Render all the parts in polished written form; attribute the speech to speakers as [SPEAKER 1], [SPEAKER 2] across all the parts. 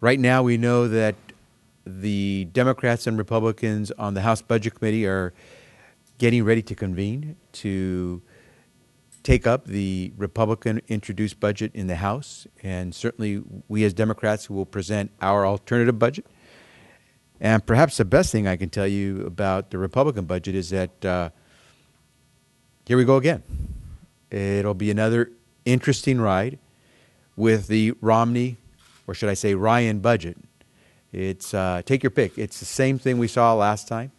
[SPEAKER 1] Right now, we know that the Democrats and Republicans on the House Budget Committee are getting ready to convene to take up the Republican-introduced budget in the House, and certainly we as Democrats will present our alternative budget. And perhaps the best thing I can tell you about the Republican budget is that here we go again. It'll be another interesting ride with the Romney, or should I say Ryan budget. It's take your pick. It's the same thing we saw last time.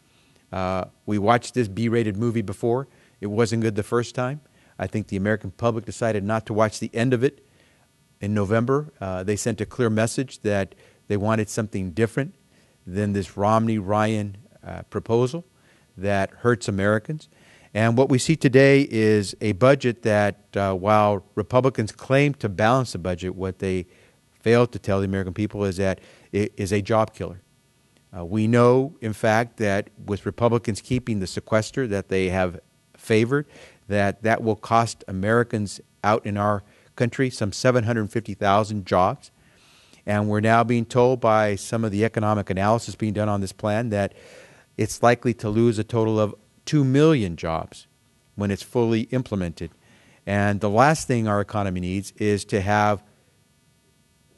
[SPEAKER 1] We watched this B-rated movie before. It wasn't good the first time. I think the American public decided not to watch the end of it in November. They sent a clear message that they wanted something different than this Romney-Ryan proposal that hurts Americans. And what we see today is a budget that, while Republicans claim to balance the budget, what they failed to tell the American people is that it is a job killer. We know, in fact, that with Republicans keeping the sequester that they have favored, that will cost Americans out in our country some 750,000 jobs. And we're now being told by some of the economic analysis being done on this plan that it's likely to lose a total of 2 million jobs when it's fully implemented. And the last thing our economy needs is to have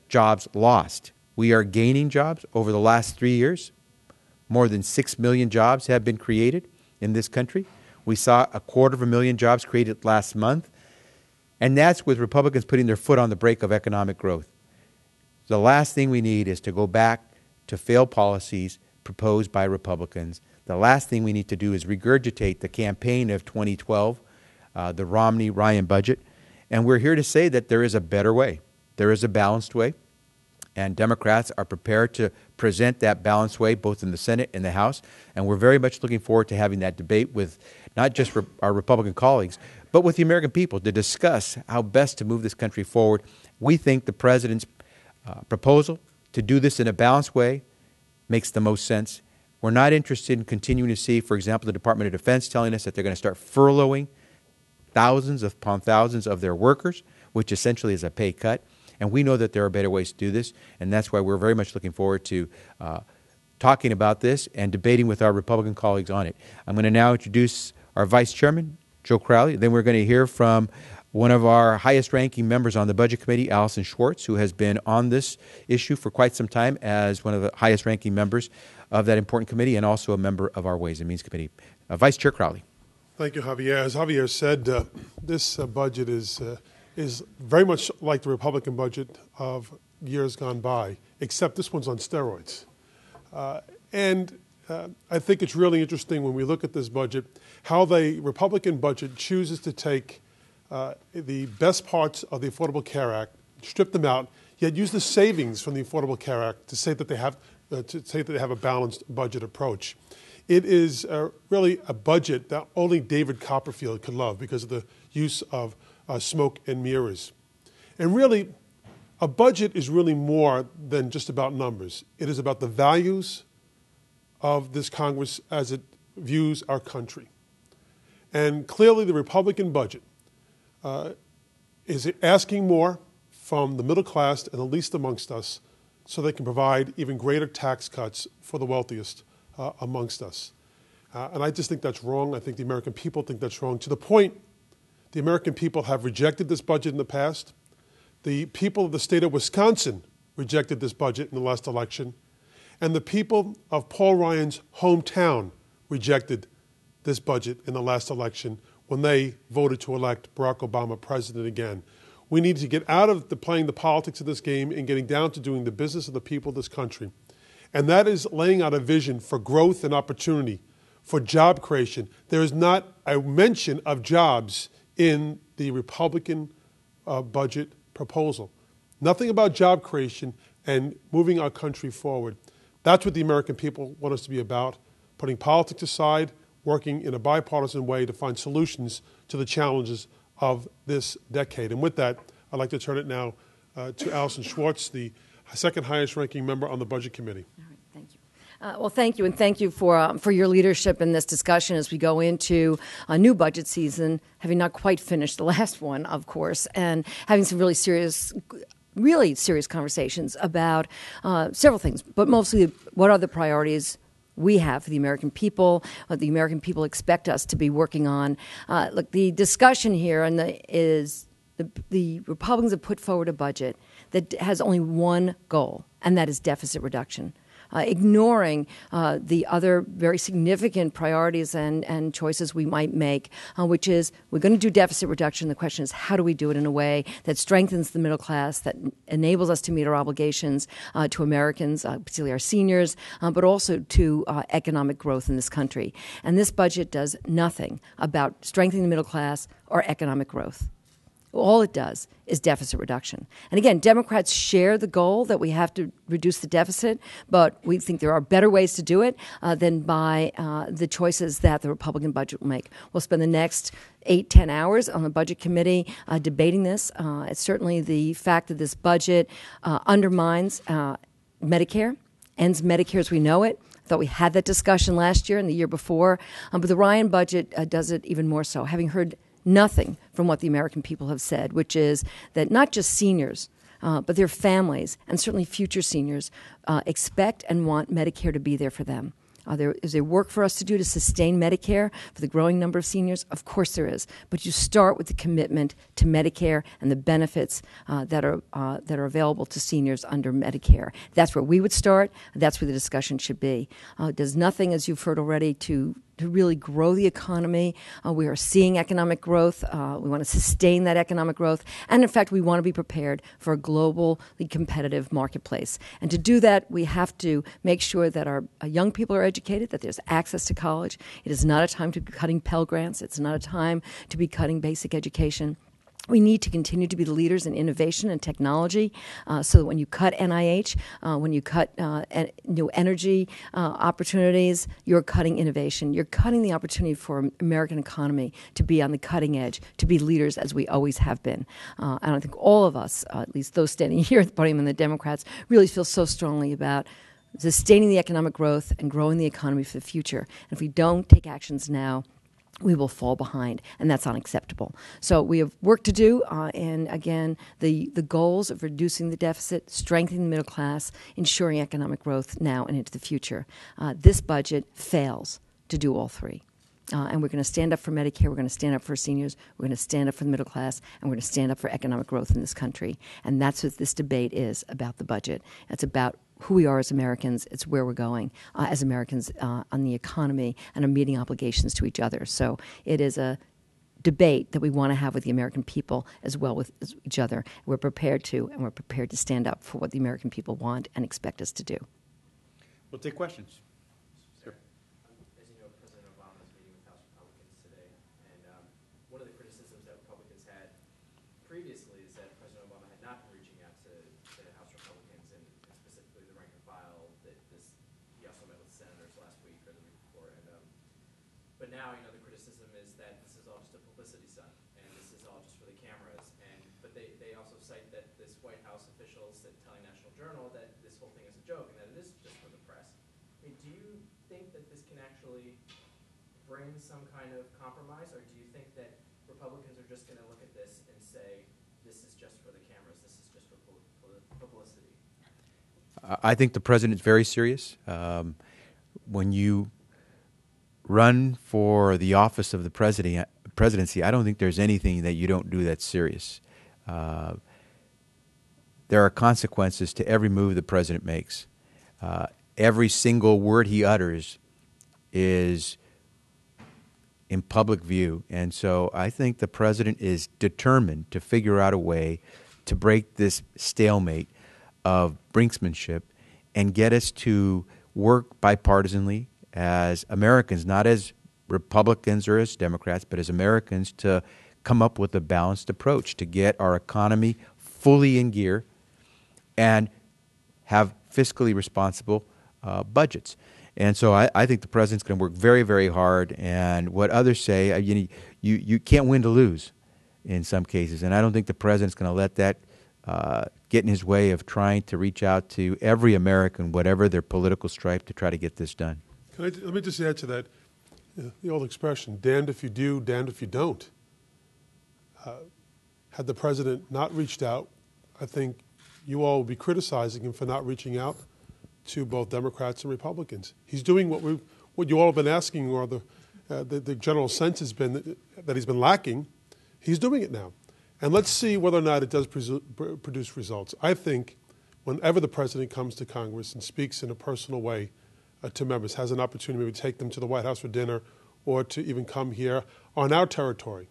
[SPEAKER 1] jobs lost. We are gaining jobs over the last 3 years. More than 6 million jobs have been created in this country. We saw 250,000 jobs created last month. And that's with Republicans putting their foot on the brake of economic growth. The last thing we need is to go back to failed policies proposed by Republicans. The last thing we need to do is regurgitate the campaign of 2012, the Romney-Ryan budget. And we're here to say that there is a better way. There is a balanced way. And Democrats are prepared to present that balanced way both in the Senate and the House. And we're very much looking forward to having that debate with not just our Republican colleagues, but with the American people to discuss how best to move this country forward. We think the President's proposal to do this in a balanced way makes the most sense. We're not interested in continuing to see, for example, the Department of Defense telling us that they're going to start furloughing thousands upon thousands of their workers, which essentially is a pay cut. And we know that there are better ways to do this, and that's why we're very much looking forward to talking about this and debating with our Republican colleagues on it. I'm going to now introduce our Vice Chairman, Joe Crowley. Then we're going to hear from one of our highest-ranking members on the Budget Committee, Allison Schwartz, who has been on this issue for quite some time as one of the highest-ranking members of that important committee and also a member of our Ways and Means Committee. Vice Chair Crowley.
[SPEAKER 2] Thank you, Javier. As Javier said, this budget is very much like the Republican budget of years gone by, except this one's on steroids. And I think it's really interesting when we look at this budget, how the Republican budget chooses to take the best parts of the Affordable Care Act, strip them out, yet use the savings from the Affordable Care Act to say that they have a balanced budget approach. It is really a budget that only David Copperfield could love because of the use of smoke and mirrors. And really, a budget is really more than just about numbers. It is about the values of this Congress as it views our country. And clearly the Republican budget is asking more from the middle class and the least amongst us so they can provide even greater tax cuts for the wealthiest amongst us. And I just think that's wrong. I think the American people think that's wrong, to the point the American people have rejected this budget in the past. The people of the state of Wisconsin rejected this budget in the last election. And the people of Paul Ryan's hometown rejected this budget in the last election when they voted to elect Barack Obama president again. We need to get out of playing the politics of this game and getting down to doing the business of the people of this country. And that is laying out a vision for growth and opportunity, for job creation. There is not a mention of jobs in the Republican budget proposal. Nothing about job creation and moving our country forward. That's what the American people want us to be about, putting politics aside, working in a bipartisan way to find solutions to the challenges of this decade. And with that, I'd like to turn it now to Allison Schwartz, the second highest ranking member on the Budget Committee.
[SPEAKER 3] All right, thank you. Well, thank you, and thank you for your leadership in this discussion as we go into a new budget season, having not quite finished the last one, of course, and having some really serious really serious conversations about several things, but mostly what are the priorities we have for the American people, what the American people expect us to be working on. Look, the discussion here is the Republicans have put forward a budget that has only one goal, and that is deficit reduction. Ignoring the other very significant priorities and choices we might make, which is we're going to do deficit reduction. The question is, how do we do it in a way that strengthens the middle class, that enables us to meet our obligations to Americans, particularly our seniors, but also to economic growth in this country. And this budget does nothing about strengthening the middle class or economic growth. All it does is deficit reduction. And again, Democrats share the goal that we have to reduce the deficit, but we think there are better ways to do it than by the choices that the Republican budget will make. We'll spend the next 8-10 hours on the Budget Committee debating this. It's certainly the fact that this budget undermines Medicare, ends Medicare as we know it. I thought we had that discussion last year and the year before, but the Ryan budget does it even more so, having heard nothing from what the American people have said, which is that not just seniors, but their families and certainly future seniors expect and want Medicare to be there for them. Is there work for us to do to sustain Medicare for the growing number of seniors? Of course there is. But you start with the commitment to Medicare and the benefits that are available to seniors under Medicare. That's where we would start. That's where the discussion should be. It does nothing, as you've heard already, to really grow the economy. We are seeing economic growth. We want to sustain that economic growth. And in fact, we want to be prepared for a globally competitive marketplace. And to do that, we have to make sure that our young people are educated, that there's access to college. It is not a time to be cutting Pell Grants. It's not a time to be cutting basic education. We need to continue to be the leaders in innovation and technology so that when you cut NIH, when you cut new energy opportunities, you're cutting innovation. You're cutting the opportunity for American economy to be on the cutting edge, to be leaders as we always have been. And I think all of us, at least those standing here at the podium and the Democrats, really feel so strongly about sustaining the economic growth and growing the economy for the future. And if we don't take actions now, we will fall behind, and that's unacceptable. So we have work to do, and again, the goals of reducing the deficit, strengthening the middle class, ensuring economic growth now and into the future. This budget fails to do all three. And we're going to stand up for Medicare, we're going to stand up for seniors, we're going to stand up for the middle class, and we're going to stand up for economic growth in this country. And that's what this debate is about the budget. It's about who we are as Americans. It's where we're going as Americans on the economy and our meeting obligations to each other. So it is a debate that we want to have with the American people as well with each other. We're prepared to, and we're prepared to stand up for what the American people want and expect us to do.
[SPEAKER 1] We'll take questions. Sure.
[SPEAKER 4] As you know, President Obama is meeting with House Republicans today, and one of the criticisms that Republicans had previously is that President Obama had not been reaching out to House Republicans and specifically the rank and file. He also met with senators last week or the week before, but now the criticism is that this is all just a publicity stunt and this is all just for the cameras. But they also cite that this White House official said telling National Journal that this whole thing is a joke and that it is just for the press. I mean, do you think that this can actually bring some kind of compromise, or do you think that Republicans are just going to look at this and say this is just for the cameras, this is just for publicity?
[SPEAKER 1] I think the president is very serious. When you run for the office of the presidency, I don't think there's anything that you don't do that's serious. There are consequences to every move the president makes. Every single word he utters is in public view. And so I think the president is determined to figure out a way to break this stalemate of brinksmanship and get us to work bipartisanly as Americans, not as Republicans or as Democrats, but as Americans, to come up with a balanced approach to get our economy fully in gear and have fiscally responsible budgets. And so I think the president's going to work very, very hard. And what others say, you can't win to lose in some cases. And I don't think the president's going to let that get in his way of trying to reach out to every American, whatever their political stripe, to try to get this done.
[SPEAKER 2] Let me just add to that, the old expression, damned if you do, damned if you don't. Had the president not reached out, I think you all will be criticizing him for not reaching out to both Democrats and Republicans. He's doing what you all have been asking, or the general sense has been that he's been lacking. He's doing it now. And let's see whether or not it does produce results. I think whenever the president comes to Congress and speaks in a personal way to members, has an opportunity maybe to take them to the White House for dinner or to even come here on our territory,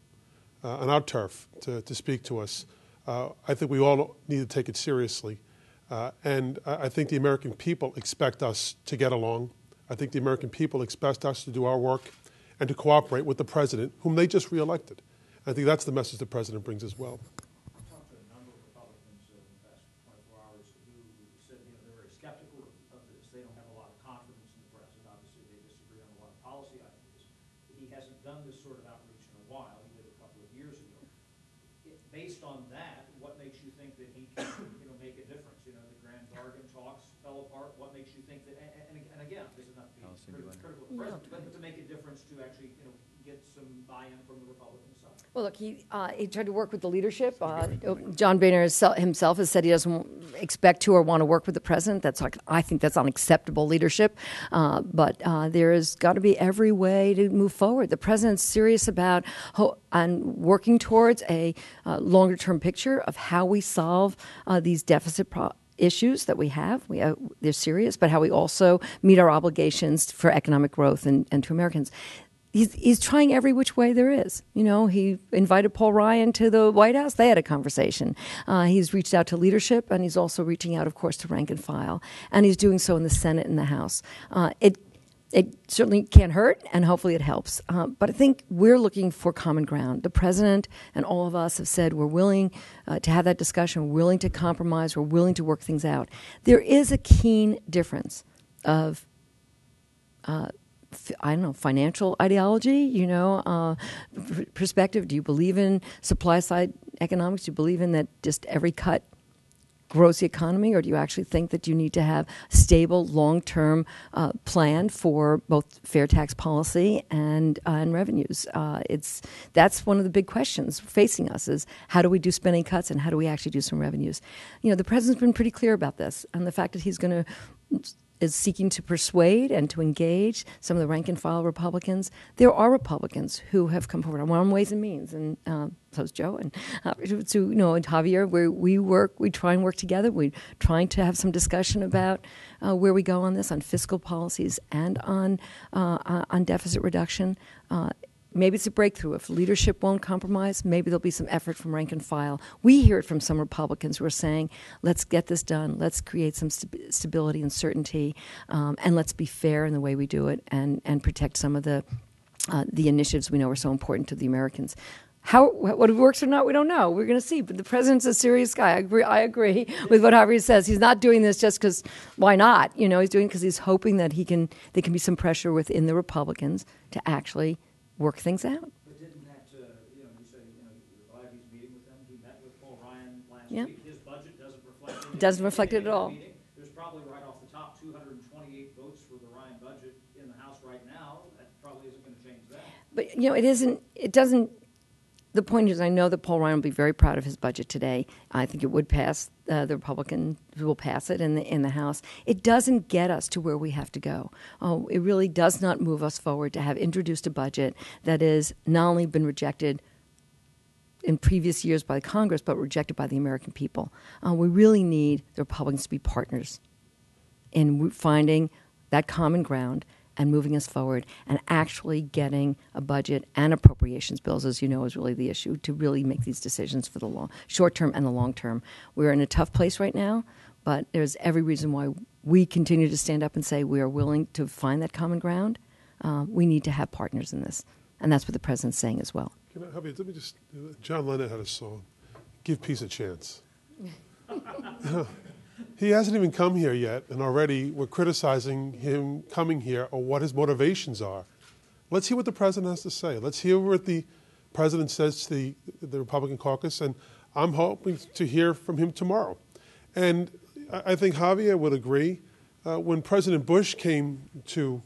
[SPEAKER 2] on our turf, to speak to us, I think we all need to take it seriously. And I think the American people expect us to get along. I think the American people expect us to do our work and to cooperate with the president, whom they just reelected. I think that's the message the president brings as well.
[SPEAKER 5] I talked to a number of Republicans in the past 24 hours who said, they're very skeptical of this. They don't have a lot of confidence in the president. Obviously, they disagree on a lot of policy ideas. He hasn't done this sort of outreach in a while. He did a couple of years ago. Based on that, what makes you think that he can, make a difference? The grand bargain talks fell apart. What makes you think that? And again, this is not to be critical of the president, but to make a difference to actually, get some buy-in from the Republican side.
[SPEAKER 3] Well, look, he tried to work with the leadership. John Boehner himself has said he doesn't expect to or want to work with the president. I think that's unacceptable leadership. But there has got to be every way to move forward. The president's serious about and working towards a longer-term picture of how we solve these deficit issues that we have. They're serious, but how we also meet our obligations for economic growth and to Americans. He's trying every which way there is. He invited Paul Ryan to the White House. They had a conversation. He's reached out to leadership, and he's also reaching out, of course, to rank and file. And he's doing so in the Senate and the House. It certainly can't hurt, and hopefully it helps. But I think we're looking for common ground. The president and all of us have said we're willing to have that discussion, we're willing to compromise, we're willing to work things out. There is a keen difference of financial ideology, perspective. Do you believe in supply side economics? Do you believe in that just every cut grows the economy? Or do you actually think that you need to have stable, long-term plan for both fair tax policy and revenues? That's one of the big questions facing us is how do we do spending cuts and how do we actually do some revenues? The president's been pretty clear about this, and the fact that he's going to is seeking to persuade and to engage some of the rank-and-file Republicans. There are Republicans who have come forward on Ways and Means, and so is Joe, and and Javier, where we try and work together. We're trying to have some discussion about where we go on this, on fiscal policies and on deficit reduction. Maybe it's a breakthrough. If leadership won't compromise, maybe there'll be some effort from rank and file. We hear it from some Republicans who are saying, let's get this done, let's create some stability and certainty, and let's be fair in the way we do it and protect some of the initiatives we know are so important to the Americans. What it works or not, we don't know. We're going to see. But the president's a serious guy. I agree with what Javier says. He's not doing this just because, why not? He's doing it because he's hoping that there can be some pressure within the Republicans to actually work things out.
[SPEAKER 5] But didn't that, you said, you're glad he's meeting with them. He met with Paul Ryan last week. His budget doesn't reflect it.
[SPEAKER 3] Doesn't reflect it at all.
[SPEAKER 5] There's probably right off the top 228 votes for the Ryan budget in the House right now. That probably isn't going to change that.
[SPEAKER 3] But, it doesn't. The point is, I know that Paul Ryan will be very proud of his budget today. I think it would pass. The Republicans will pass it in the House. It doesn't get us to where we have to go. It really does not move us forward to have introduced a budget that has not only been rejected in previous years by Congress, but rejected by the American people. We really need the Republicans to be partners in finding that common ground and moving us forward and actually getting a budget and appropriations bills, as you know, is really the issue, to really make these decisions for the short term and the long term. We're in a tough place right now, but there's every reason why we continue to stand up and say we are willing to find that common ground. We need to have partners in this, and that's what the president's saying as well.
[SPEAKER 2] Let me just, John Lennon had a song, Give Peace a Chance. He hasn't even come here yet, and already we're criticizing him coming here or what his motivations are. Let's hear what the president has to say. Let's hear what the president says to the Republican caucus, and I'm hoping to hear from him tomorrow. And I think Javier would agree. When President Bush came to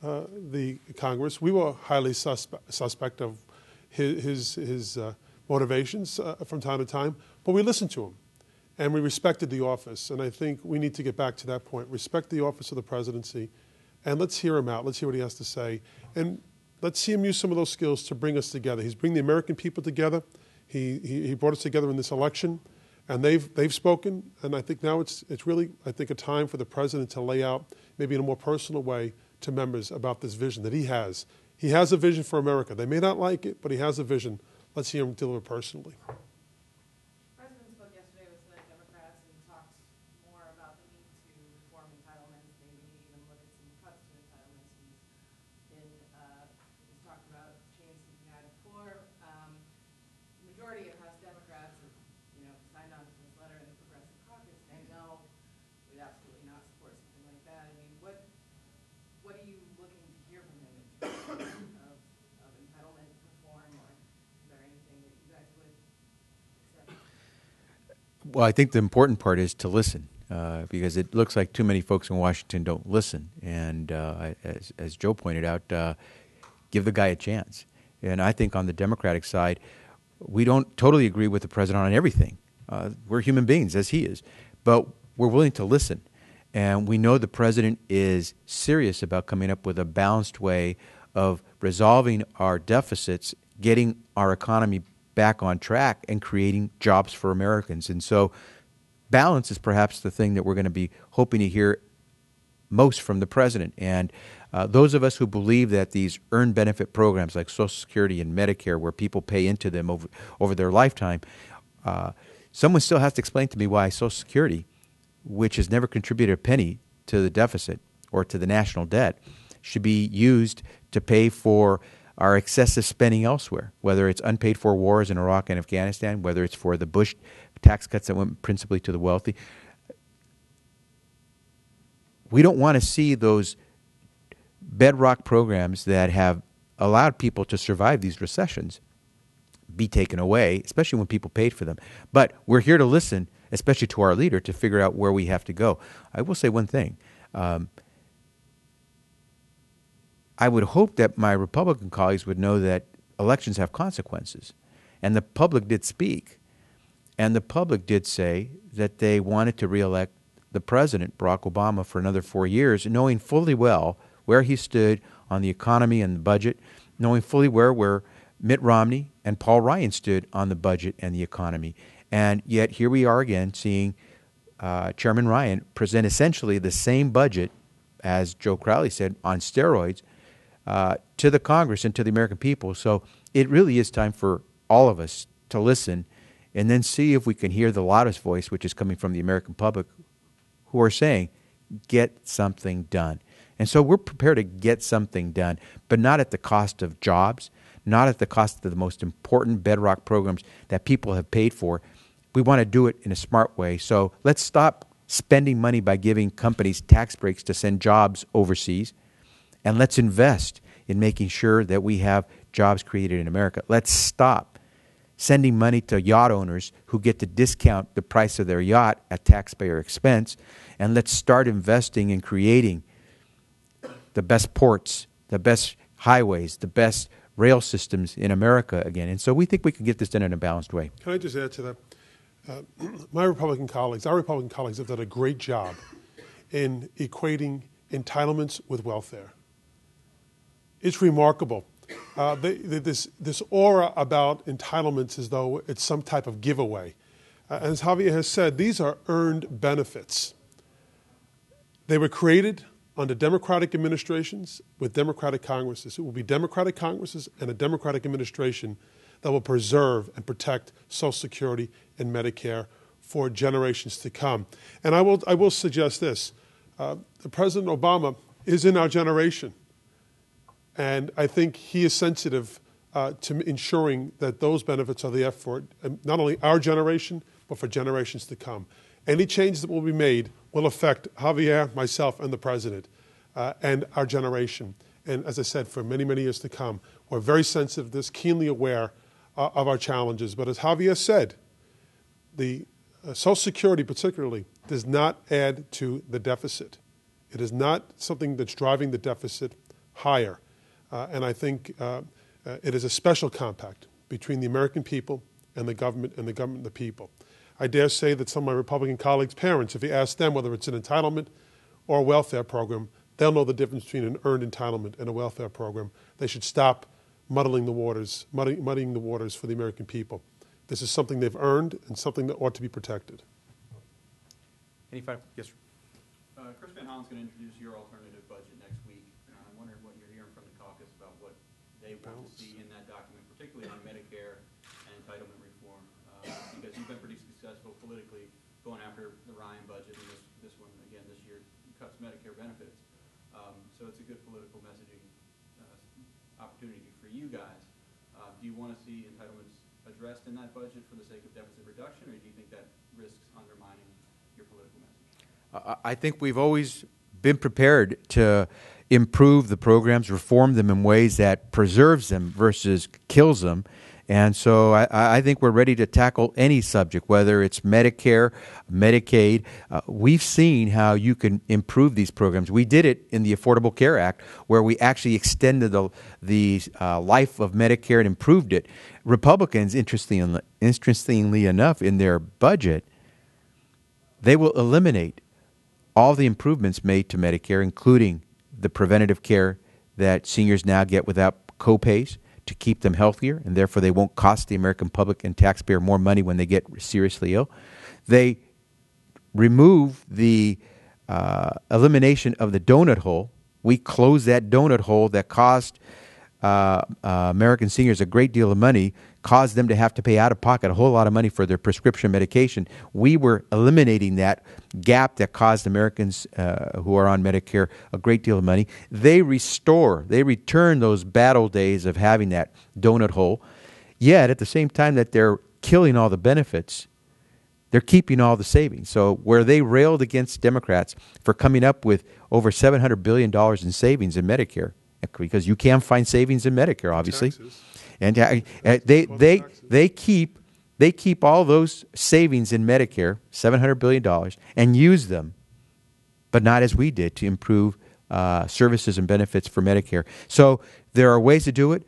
[SPEAKER 2] the Congress, we were highly suspect of his motivations from time to time, but we listened to him. and we respected the office. And I think we need to get back to that point. Respect the office of the presidency, and let's hear him out. Let's hear what he has to say. And let's see him use some of those skills to bring us together. He's bringing the American people together. He brought us together in this election, and they've spoken. And I think now it's really, I think, a time for the president to lay out, maybe in a more personal way, to members about this vision that he has. He has a vision for America. They may not like it, but he has a vision. Let's hear him deliver personally.
[SPEAKER 6] The president spoke yesterday with Senate Democrats and talked more about the need to reform entitlements, maybe even look at some cuts to entitlements. He's talked about changes he had before. Majority of House Democrats have, signed on to this letter in the Progressive Caucus saying no, we'd absolutely not support something like that. I mean, what are you looking to hear from him in terms of entitlement reform, or is there anything that you guys would accept?
[SPEAKER 1] Well, I think the important part is to listen, because it looks like too many folks in Washington don't listen. And as Joe pointed out, give the guy a chance. And I think on the Democratic side, we don't totally agree with the president on everything. We're human beings, as he is. But we're willing to listen. And we know the president is serious about coming up with a balanced way of resolving our deficits, getting our economy back on track, and creating jobs for Americans. And so balance is perhaps the thing that we're going to be hoping to hear most from the president. And those of us who believe that these earned benefit programs like Social Security and Medicare, where people pay into them over their lifetime, someone still has to explain to me why Social Security, which has never contributed a penny to the deficit or to the national debt, should be used to pay for our excessive spending elsewhere, whether it's unpaid for wars in Iraq and Afghanistan, whether it's for the Bush tax cuts that went principally to the wealthy. We don't want to see those bedrock programs that have allowed people to survive these recessions be taken away, especially when people paid for them. But we're here to listen, especially to our leader, to figure out where we have to go. I will say one thing. I would hope that my Republican colleagues would know that elections have consequences. And the public did speak. And the public did say that they wanted to reelect the president, Barack Obama, for another 4 years, knowing fully well where he stood on the economy and the budget, knowing fully where Mitt Romney and Paul Ryan stood on the budget and the economy. And yet here we are again seeing Chairman Ryan present essentially the same budget, as Joe Crowley said, on steroids, to the Congress and to the American people. So it really is time for all of us to listen and then see if we can hear the loudest voice, which is coming from the American public, who are saying, get something done. And so we're prepared to get something done, but not at the cost of jobs, not at the cost of the most important bedrock programs that people have paid for. We want to do it in a smart way. So let's stop spending money by giving companies tax breaks to send jobs overseas, and let's invest in making sure that we have jobs created in America. Let's stop sending money to yacht owners who get to discount the price of their yacht at taxpayer expense, and let's start investing in creating the best ports, the best highways, the best rail systems in America again. And so we think we can get this done in a balanced way.
[SPEAKER 2] Can I just add to that? Our Republican colleagues have done a great job in equating entitlements with welfare. It's remarkable. This aura about entitlements as though it's some type of giveaway. As Javier has said, these are earned benefits. They were created under Democratic administrations with Democratic Congresses. It will be Democratic Congresses and a Democratic administration that will preserve and protect Social Security and Medicare for generations to come. And I will suggest this. President Obama is in our generation. And I think he is sensitive to ensuring that those benefits are there for not only our generation, but for generations to come. Any changes that will be made will affect Javier, myself, and the president, and our generation. And as I said, for many, many years to come. We're very sensitive to this, keenly aware of our challenges. But as Javier said, the Social Security particularly does not add to the deficit. It is not something that's driving the deficit higher. And I think it is a special compact between the American people and the government and the people. I dare say that some of my Republican colleagues' parents, if you ask them whether it's an entitlement or a welfare program, they'll know the difference between an earned entitlement and a welfare program. They should stop muddying the waters for the American people. This is something they've earned and something that ought to be protected.
[SPEAKER 1] Any final? Yes, sir.
[SPEAKER 7] Chris Van Hollen's going to introduce your alternative budget next week. I'm wondering what you're hearing from the caucus about what they want to see in that document, particularly on Medicare and entitlement reform, because you've been pretty successful politically going after the Ryan budget, and this one, again, this year cuts Medicare benefits. So it's a good political messaging opportunity for you guys. Do you want to see entitlements addressed in that budget for the sake of deficit reduction, or do you think that risks undermining your political message?
[SPEAKER 1] I think we've always been prepared to improve the programs, reform them in ways that preserves them versus kills them. And so I think we're ready to tackle any subject, whether it's Medicare, Medicaid. We've seen how you can improve these programs. We did it in the Affordable Care Act, where we actually extended the life of Medicare and improved it. Republicans, interestingly enough, in their budget, they will eliminate all the improvements made to Medicare, including the preventative care that seniors now get without co-pays to keep them healthier, and therefore they won't cost the American public and taxpayer more money when they get seriously ill. They remove the elimination of the donut hole. We closed that donut hole that cost American seniors a great deal of money, caused them to have to pay out of pocket a whole lot of money for their prescription medication. We were eliminating that gap that caused Americans who are on Medicare a great deal of money. They return those bad old days of having that donut hole, yet at the same time that they're killing all the benefits, they're keeping all the savings. So where they railed against Democrats for coming up with over $700 billion in savings in Medicare, because you can find savings in Medicare, obviously.
[SPEAKER 2] Taxes.
[SPEAKER 1] And they keep all those savings in Medicare, $700 billion, and use them, but not as we did, to improve services and benefits for Medicare. So there are ways to do it.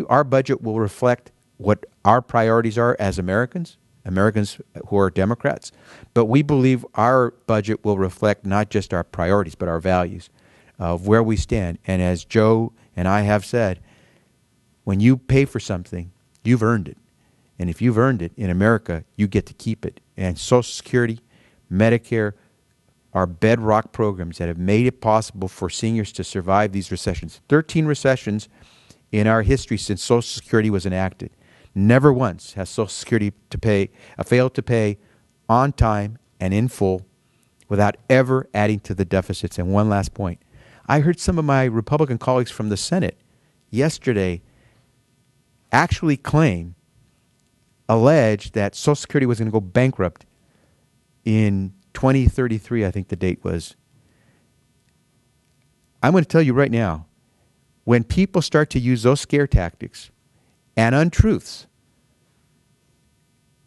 [SPEAKER 1] Our budget will reflect what our priorities are as Americans who are Democrats, but we believe our budget will reflect not just our priorities, but our values of where we stand. And as Joe and I have said, when you pay for something, you've earned it. And if you've earned it in America, you get to keep it. And Social Security, Medicare are bedrock programs that have made it possible for seniors to survive these recessions. 13 recessions in our history since Social Security was enacted. Never once has Social Security failed to pay on time and in full without ever adding to the deficits. And one last point. I heard some of my Republican colleagues from the Senate yesterday actually allege that Social Security was going to go bankrupt in 2033, I think the date was. I'm going to tell you right now, when people start to use those scare tactics and untruths,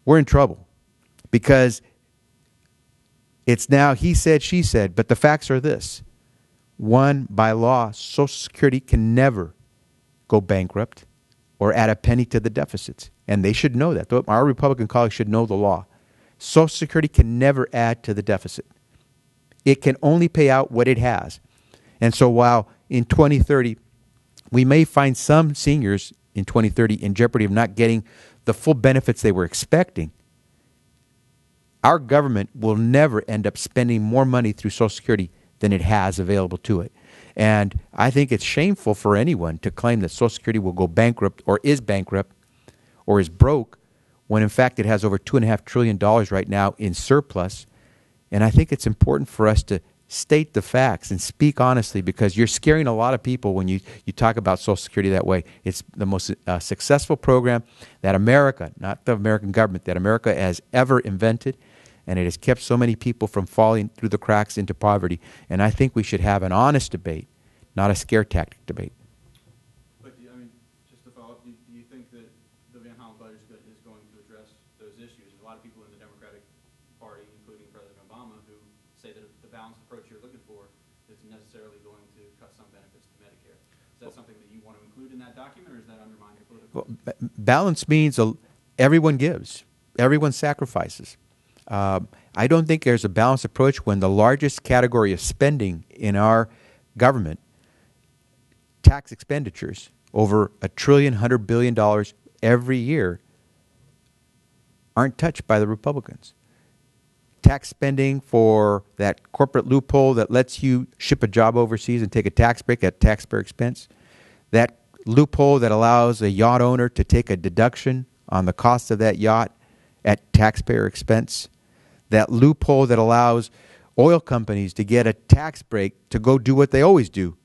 [SPEAKER 1] we're in trouble, because it's now he said, she said, but the facts are this. One, by law, Social Security can never go bankrupt or add a penny to the deficits. And they should know that. Our Republican colleagues should know the law. Social Security can never add to the deficit. It can only pay out what it has. And so while in 2030, we may find some seniors in 2030 in jeopardy of not getting the full benefits they were expecting, our government will never end up spending more money through Social Security than it has available to it. And I think it's shameful for anyone to claim that Social Security will go bankrupt or is broke, when in fact it has over $2.5 trillion right now in surplus. And I think it's important for us to state the facts and speak honestly, because you're scaring a lot of people when you talk about Social Security that way. It's the most successful program that America, not the American government, that America has ever invented. And it has kept so many people from falling through the cracks into poverty. And I think we should have an honest debate, not a scare tactic debate.
[SPEAKER 7] But, I mean, just to follow up, do you think that the Van Hollen budget is going to address those issues? There's a lot of people in the Democratic Party, including President Obama, who say that the balanced approach you're looking for is necessarily going to cut some benefits to Medicare. Is that something that you want to include in that document, or does that undermine your political?
[SPEAKER 1] Well, balance means everyone gives, everyone sacrifices. I don't think there's a balanced approach when the largest category of spending in our government, tax expenditures, over $1 trillion every year, aren't touched by the Republicans. Tax spending for that corporate loophole that lets you ship a job overseas and take a tax break at taxpayer expense, that loophole that allows a yacht owner to take a deduction on the cost of that yacht at taxpayer expense, that loophole that allows oil companies to get a tax break to go do what they always do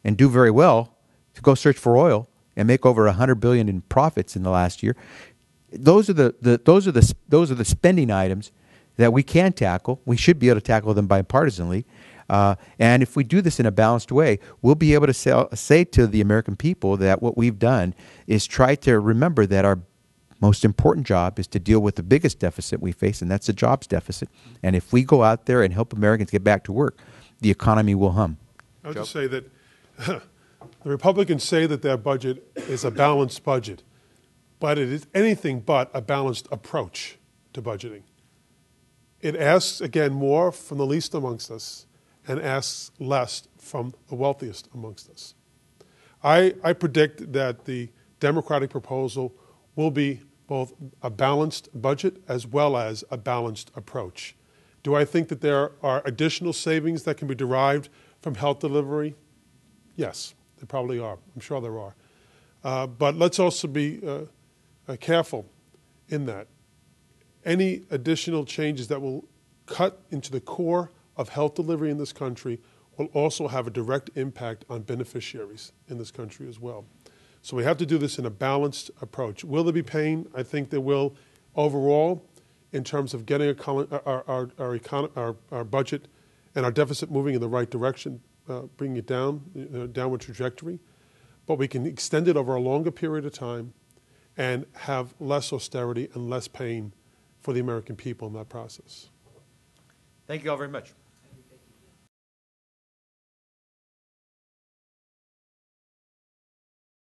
[SPEAKER 1] and do very well, to go search for oil and make over $100 billion in profits in the last year. Those are the spending items that we can tackle. We should be able to tackle them bipartisanly. And if we do this in a balanced way, we'll be able to say to the American people that what we've done is try to remember that our most important job is to deal with the biggest deficit we face, and that's the jobs deficit. And if we go out there and help Americans get back to work, the economy will hum.
[SPEAKER 2] I would just say that the Republicans say that their budget is a balanced budget, but it is anything but a balanced approach to budgeting. It asks, again, more from the least amongst us and asks less from the wealthiest amongst us. I predict that the Democratic proposal will be both a balanced budget as well as a balanced approach. Do I think that there are additional savings that can be derived from health delivery? Yes, there probably are. I'm sure there are. But let's also be careful in that. Any additional changes that will cut into the core of health delivery in this country will also have a direct impact on beneficiaries in this country as well. So we have to do this in a balanced approach. Will there be pain? I think there will overall in terms of getting our budget and our deficit moving in the right direction, bringing it down, downward trajectory. But we can extend it over a longer period of time and have less austerity and less pain for the American people in that process.
[SPEAKER 1] Thank you all very much.